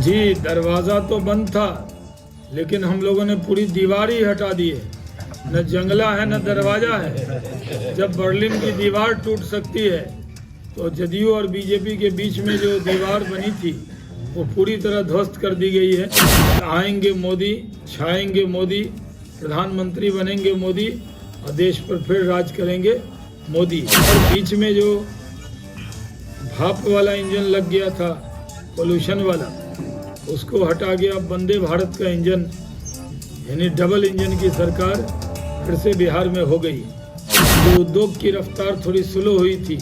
जी, दरवाज़ा तो बंद था, लेकिन हम लोगों ने पूरी दीवार ही हटा दी है। न जंगला है न दरवाज़ा है। जब बर्लिन की दीवार टूट सकती है तो जदयू और बीजेपी के बीच में जो दीवार बनी थी वो पूरी तरह ध्वस्त कर दी गई है। आएंगे मोदी, छाएंगे मोदी, प्रधानमंत्री बनेंगे मोदी और देश पर फिर राज करेंगे मोदी। और बीच में जो भाप वाला इंजन लग गया था, पोल्यूशन वाला, उसको हटा के अब वंदे भारत का इंजन यानी डबल इंजन की सरकार फिर से बिहार में हो गई। जो उद्योग की रफ्तार थोड़ी स्लो हुई थी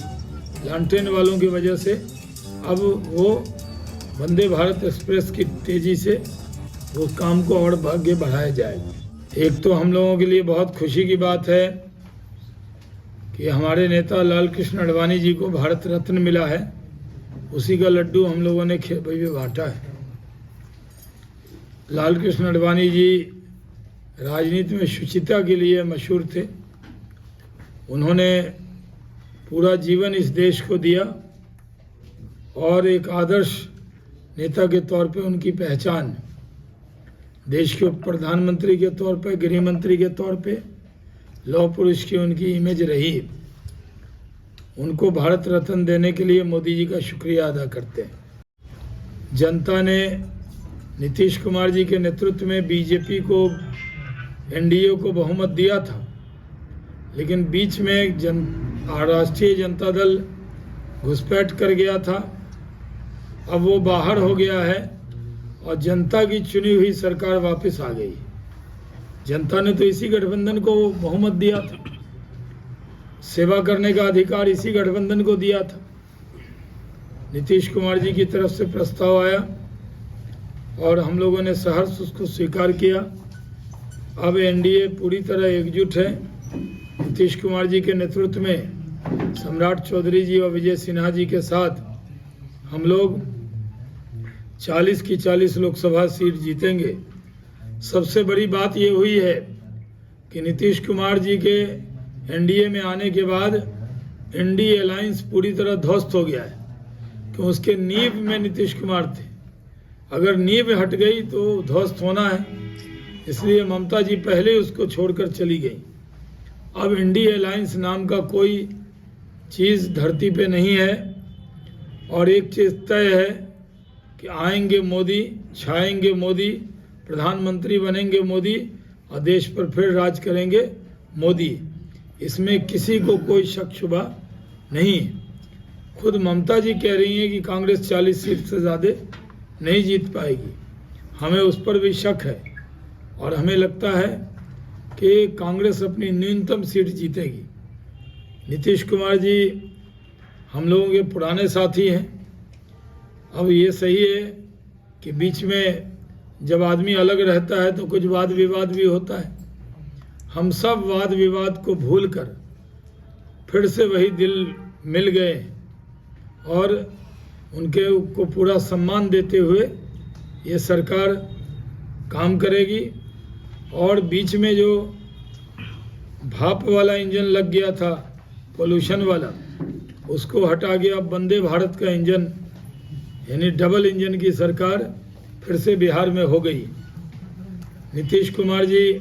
लालटेन वालों की वजह से, अब वो वंदे भारत एक्सप्रेस की तेज़ी से वो काम को और आगे बढ़ाया जाएगा। एक तो हम लोगों के लिए बहुत खुशी की बात है कि हमारे नेता लाल कृष्ण आडवाणी जी को भारत रत्न मिला है। उसी का लड्डू हम लोगों ने में बांटा है। लाल कृष्ण आडवाणी जी राजनीति में शुचिता के लिए मशहूर थे। उन्होंने पूरा जीवन इस देश को दिया और एक आदर्श नेता के तौर पे उनकी पहचान, देश के प्रधानमंत्री के तौर पे, गृह मंत्री के तौर पे, लौह पुरुष की उनकी इमेज रही। उनको भारत रत्न देने के लिए मोदी जी का शुक्रिया अदा करते हैं। जनता ने नीतीश कुमार जी के नेतृत्व में बीजेपी को, एनडीए को बहुमत दिया था, लेकिन बीच में राष्ट्रीय जनता दल घुसपैठ कर गया था। अब वो बाहर हो गया है और जनता की चुनी हुई सरकार वापस आ गई। जनता ने तो इसी गठबंधन को बहुमत दिया था, सेवा करने का अधिकार इसी गठबंधन को दिया था। नीतीश कुमार जी की तरफ से प्रस्ताव आया और हम लोगों ने सहर्ष उसको स्वीकार किया। अब एनडीए पूरी तरह एकजुट है। नीतीश कुमार जी के नेतृत्व में सम्राट चौधरी जी और विजय सिन्हा जी के साथ हम लोग 40 की 40 लोकसभा सीट जीतेंगे। सबसे बड़ी बात ये हुई है कि नीतीश कुमार जी के एनडीए में आने के बाद एनडीए अलायंस पूरी तरह ध्वस्त हो गया है, कि उसके नींव में नीतीश कुमार थे। अगर नींव हट गई तो ध्वस्त होना है, इसलिए ममता जी पहले उसको छोड़कर चली गई। अब एनडीए अलायंस नाम का कोई चीज़ धरती पे नहीं है। और एक चीज़ तय है कि आएंगे मोदी, छाएंगे मोदी, प्रधानमंत्री बनेंगे मोदी और देश पर फिर राज करेंगे मोदी। इसमें किसी को कोई शक शुबा नहीं। खुद ममता जी कह रही हैं कि कांग्रेस 40 सीट से ज़्यादा नहीं जीत पाएगी। हमें उस पर भी शक है और हमें लगता है कि कांग्रेस अपनी न्यूनतम सीट जीतेगी। नीतीश कुमार जी हम लोगों के पुराने साथी हैं। अब ये सही है कि बीच में जब आदमी अलग रहता है तो कुछ वाद विवाद भी होता है। हम सब वाद विवाद को भूलकर फिर से वही दिल मिल गए और उनके को पूरा सम्मान देते हुए ये सरकार काम करेगी। और बीच में जो भाप वाला इंजन लग गया था, पोल्यूशन वाला, उसको हटा के अब वंदे भारत का इंजन यानी डबल इंजन की सरकार फिर से बिहार में हो गई। नीतीश कुमार जी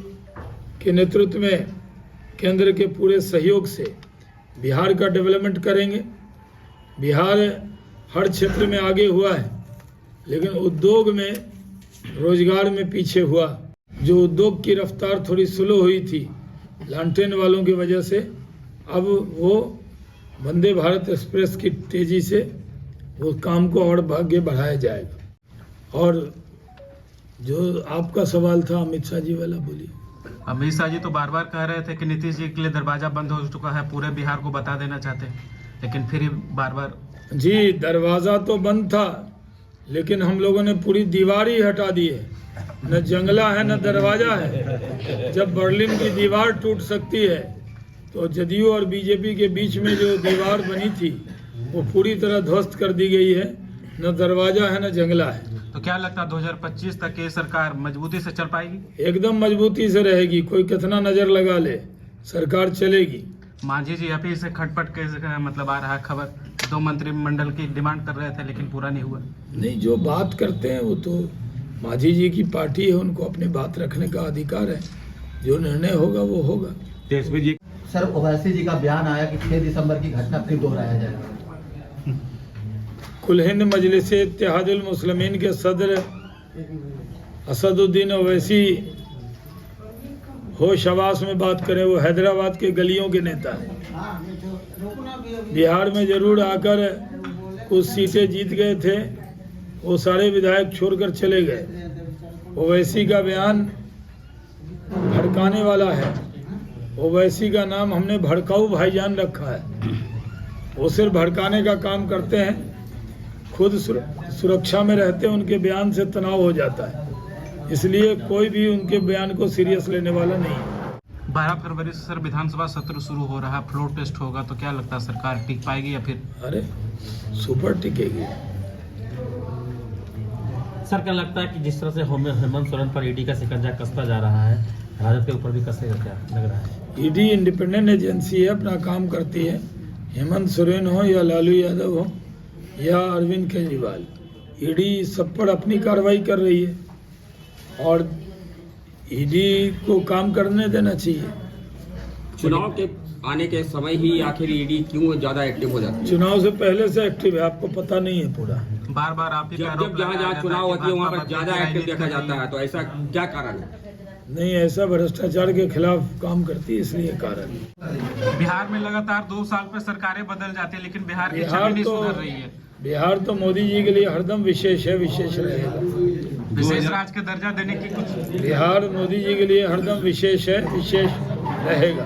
के नेतृत्व में केंद्र के पूरे सहयोग से बिहार का डेवलपमेंट करेंगे। बिहार हर क्षेत्र में आगे हुआ है, लेकिन उद्योग में, रोजगार में पीछे हुआ। जो उद्योग की रफ्तार थोड़ी स्लो हुई थी लालटेन वालों की वजह से, अब वो वंदे भारत एक्सप्रेस की तेज़ी से वो काम को और आगे बढ़ाया जाएगा। और जो आपका सवाल था अमित शाह जी वाला, बोलिए। अमित शाह जी तो बार बार कह रहे थे कि नीतीश जी के लिए दरवाजा बंद हो चुका है, पूरे बिहार को बता देना चाहते हैं, लेकिन फिर ही बार बार। जी, दरवाज़ा तो बंद था, लेकिन हम लोगों ने पूरी दीवार ही हटा दी है। न जंगला है न दरवाज़ा है। जब बर्लिन की दीवार टूट सकती है तो जदयू और बीजेपी के बीच में जो दीवार बनी थी वो पूरी तरह ध्वस्त कर दी गई है। न दरवाज़ा है न जंगला है। तो क्या लगता है 2025 तक ये सरकार मजबूती से चल पाएगी? एकदम मजबूती से रहेगी। कोई कितना नज़र लगा ले, सरकार चलेगी। मांझी जी अभी से खटपट के मतलब आ रहा है खबर। 2 मंत्रिमंडल की डिमांड कर रहे थे लेकिन पूरा नहीं हुआ। नहीं, जो बात करते हैं वो तो मांझी जी की पार्टी है, उनको अपनी बात रखने का अधिकार है। जो निर्णय होगा वो होगा। तेजस्वी जी सर, ओवैसी जी का बयान आया कि 6 दिसंबर की घटना फिर दोहराया जाएगा। कुल हिंद मजलिस इत्तेहादुल मुस्लिमीन के सदर असदुद्दीन ओवैसी होश हवास में बात करें, वो हैदराबाद के गलियों के नेता हैं। बिहार में जरूर आकर कुछ सीटें जीत गए थे, वो सारे विधायक छोड़कर चले गए। ओवैसी का बयान भड़काने वाला है। ओवैसी का नाम हमने भड़काऊ भाईजान रखा है। वो सिर्फ भड़काने का काम करते हैं, खुद सुरक्षा में रहते हैं, उनके बयान से तनाव हो जाता है। इसलिए कोई भी उनके बयान को सीरियस लेने वाला नहीं है। 12 फरवरी से सर विधानसभा सत्र शुरू हो रहा है, फ्लोर टेस्ट होगा, तो क्या लगता है सरकार टिक पाएगी या फिर? अरे सुपर टिकेगी। सर, क्या लगता है कि जिस तरह से हेमंत सोरेन पर ईडी का शिकंजा कसता जा रहा है, राजद के ऊपर भी कसेगा, क्या लग रहा है? ईडी इंडिपेंडेंट एजेंसी है, अपना काम करती है। हेमंत सोरेन हो या लालू यादव हो या अरविंद केजरीवाल, ईडी सब पर अपनी कार्रवाई कर रही है और ईडी को काम करने देना चाहिए। चुनाव के आने के समय ही आखिर ईडी क्यों ज्यादा एक्टिव हो जाती है? चुनाव से पहले से एक्टिव है, आपको पता नहीं है पूरा। बार बार आप ही जब जहाँ चुनाव होती है वहाँ पर ज्यादा एक्टिव देखा जाता है, तो ऐसा क्या कारण है? नहीं, ऐसा भ्रष्टाचार के खिलाफ काम करती है, इसलिए कारण है। बिहार में लगातार 2 साल पे सरकारें बदल जाती है लेकिन बिहार की बिहार छवि नहीं तो- सुधर रही है। बिहार तो मोदी जी के लिए हरदम विशेष है, विशेष रहेगा। विशेष राज्य का दर्जा देने की कुछ बिहार मोदी जी के लिए हरदम विशेष है, विशेष रहेगा।